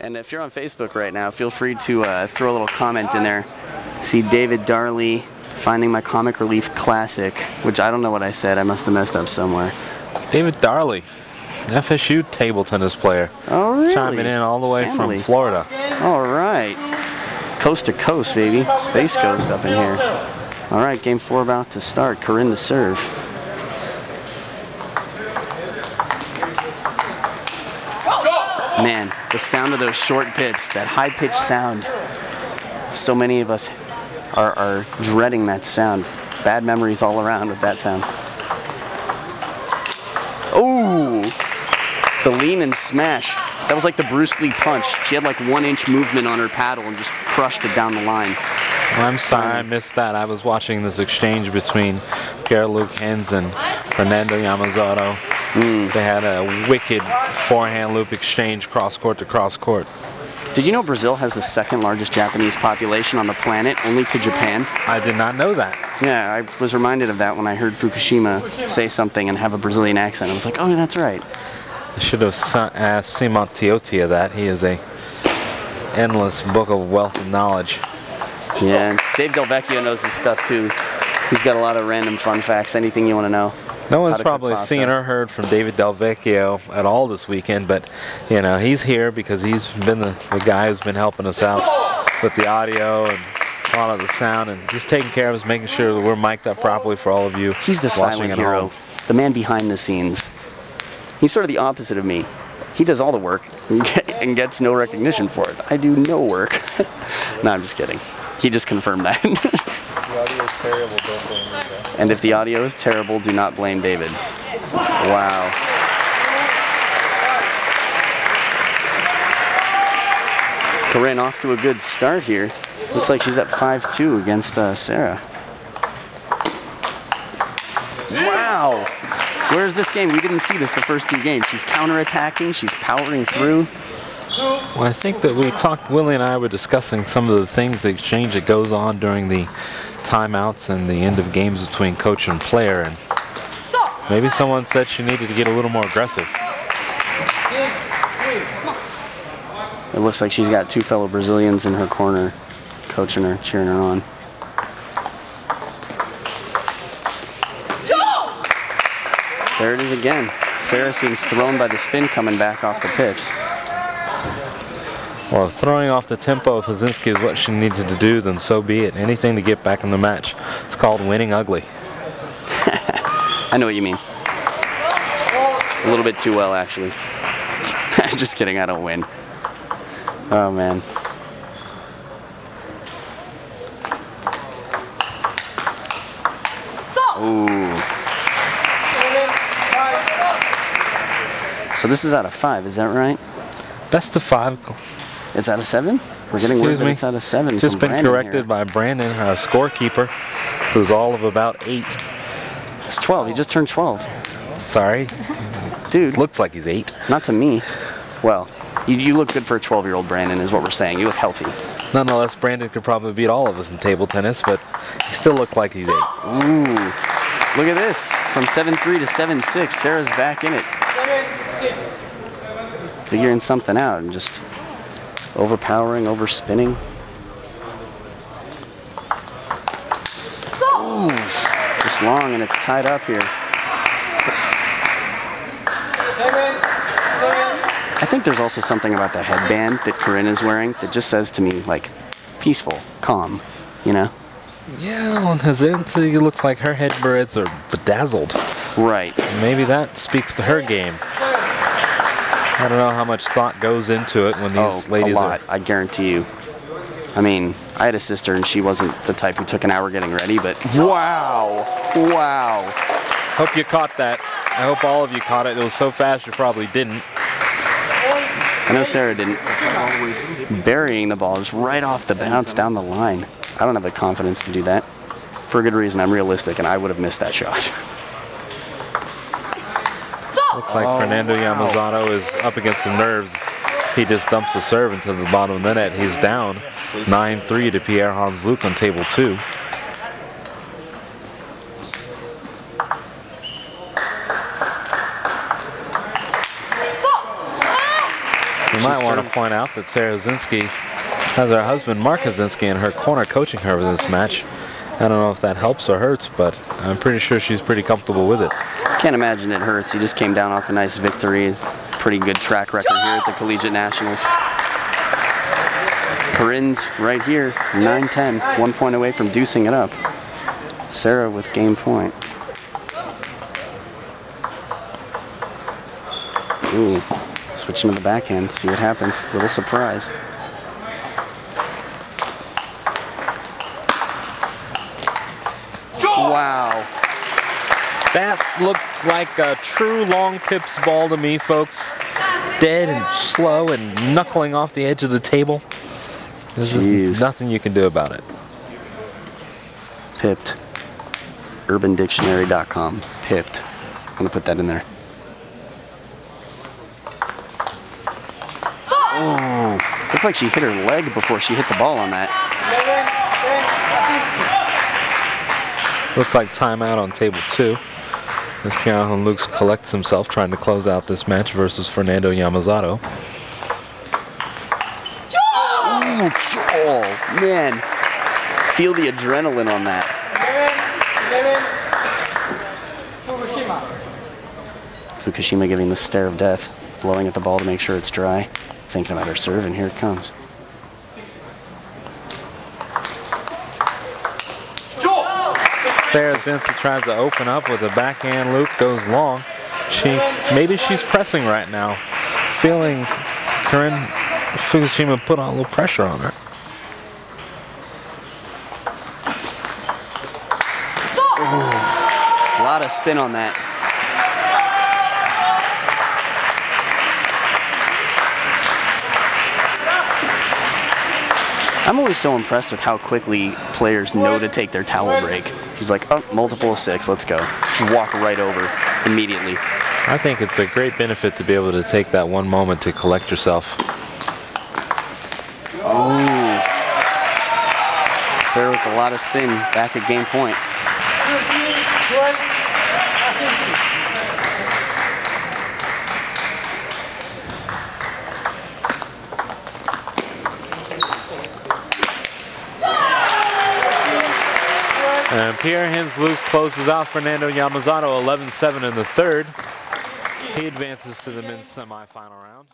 And if you're on Facebook right now, feel free to throw a little comment in there. See David Darley, Finding My Comic Relief Classic, which I don't know what I said. I must have messed up somewhere. David Darley, FSU table tennis player. Oh, really? Chiming in all the way from Florida. All right. Coast to coast, baby. Space Coast up in here. All right, game 4 about to start. Karin to serve. Man, the sound of those short pips, that high-pitched sound. So many of us are dreading that sound. Bad memories all around with that sound. Oh, the lean and smash. That was like the Bruce Lee punch. She had like 1-inch movement on her paddle and just crushed it down the line. Well, I'm sorry I missed that. I was watching this exchange between Luke Hens and Fernando Yamazato. They had a wicked forehand loop exchange cross-court to cross-court. Did you know Brazil has the 2nd largest Japanese population on the planet, only to Japan? I did not know that. Yeah, I was reminded of that when I heard Fukushima say something and have a Brazilian accent. I was like, oh, that's right. I should have asked Simon Tiotia that. He is a endless book of wealth of knowledge. Yeah, Dave Delvecchio knows his stuff too. He's got a lot of random fun facts, anything you want to know. No one's probably seen or heard from David Delvecchio at all this weekend, but you know, he's here because he's been the guy who's been helping us out with the audio and a lot of the sound and just taking care of us, making sure that we're mic'd up properly for all of you. He's the silent hero, the man behind the scenes. He's sort of the opposite of me. He does all the work and gets no recognition for it. I do no work. No, I'm just kidding. He just confirmed that. The audio is terrible, don't blame me. And if the audio is terrible, do not blame David. Wow. Karin off to a good start here. Looks like she's at 5-2 against Sara. Wow. Where's this game? We didn't see this the first 2 games. She's counterattacking. She's powering through. Well, I think that we talked, Willie and I were discussing some of the things, the exchange that goes on during the timeouts and the end of games between coach and player, and maybe someone said she needed to get a little more aggressive. It looks like she's got 2 fellow Brazilians in her corner, coaching her, cheering her on. There it is again. Sara seems thrown by the spin coming back off the pips. Well, if throwing off the tempo of Hazinski is what she needed to do, then so be it. Anything to get back in the match. It's called winning ugly. I know what you mean. A little bit too well, actually. Just kidding, I don't win. Oh, man. Ooh. So this is out of 5, is that right? Best of 5. It's out of 7? We're getting word that it's out of 7. Just been corrected by Brandon, our scorekeeper, who's all of about 8. It's 12. He just turned 12. Sorry. Dude. Looks like he's 8. Not to me. Well, you look good for a 12-year-old, Brandon, is what we're saying. You look healthy. Nonetheless, Brandon could probably beat all of us in table tennis, but he still looks like he's 8. Ooh. Look at this. From 7-3 to 7-6, Sara's back in it. 7-6. Figuring something out and just overpowering, overspinning. Ooh, just long, and it's tied up here. I think there's also something about the headband that Karin is wearing that just says to me, like, peaceful, calm, you know? Yeah, on Hazinski, it looks like her headbands are bedazzled. Right. Maybe that speaks to her game. I don't know how much thought goes into it when these ladies a lot, I guarantee you. I mean, I had a sister and she wasn't the type who took an hour getting ready, but wow. Wow. Hope you caught that. I hope all of you caught it. It was so fast you probably didn't. I know Sara didn't. Burying the ball just right off the bounce down the line. I don't have the confidence to do that. For a good reason, I'm realistic, and I would have missed that shot. Looks like Fernando Yamazato is up against some nerves. He just dumps the serve into the bottom of the net. He's down 9-3 to Pierre-Hans Luc on table 2. You might want to point out that Sara Hazinski has her husband Mark Hazinski in her corner coaching her for this match. I don't know if that helps or hurts, but I'm pretty sure she's pretty comfortable with it. Can't imagine it hurts. He just came down off a nice victory. Pretty good track record here at the Collegiate Nationals. Karin's right here, 9-10, 1 point away from deucing it up. Sara with game point. Ooh, switching to the backhand, see what happens. Little surprise. Wow. That looked like a true long pips ball to me, folks. Dead and slow and knuckling off the edge of the table. There's just nothing you can do about it. Pipped. UrbanDictionary.com. Pipped. I'm going to put that in there. Oh, looked like she hit her leg before she hit the ball on that. Looks like timeout on table 2. As Johan Lukes collects himself, trying to close out this match versus Fernando Yamazato. Oh, man. Feel the adrenaline on that. Fukushima giving the stare of death, blowing at the ball to make sure it's dry. Thinking about her serve, and here it comes. Sara Hazinski tries to open up with a backhand loop, goes long. Maybe she's pressing right now, feeling Karin Fukushima put on a little pressure on her. Ooh, a lot of spin on that. I'm always so impressed with how quickly players know to take their towel break. She's like, oh, multiple of 6, let's go. Just walk right over immediately. I think it's a great benefit to be able to take that one moment to collect yourself. Oh. Sara with a lot of spin back at game point. And Pierre Hens-Luce closes out Fernando Yamazato 11-7 in the third. He advances to the men's semifinal round.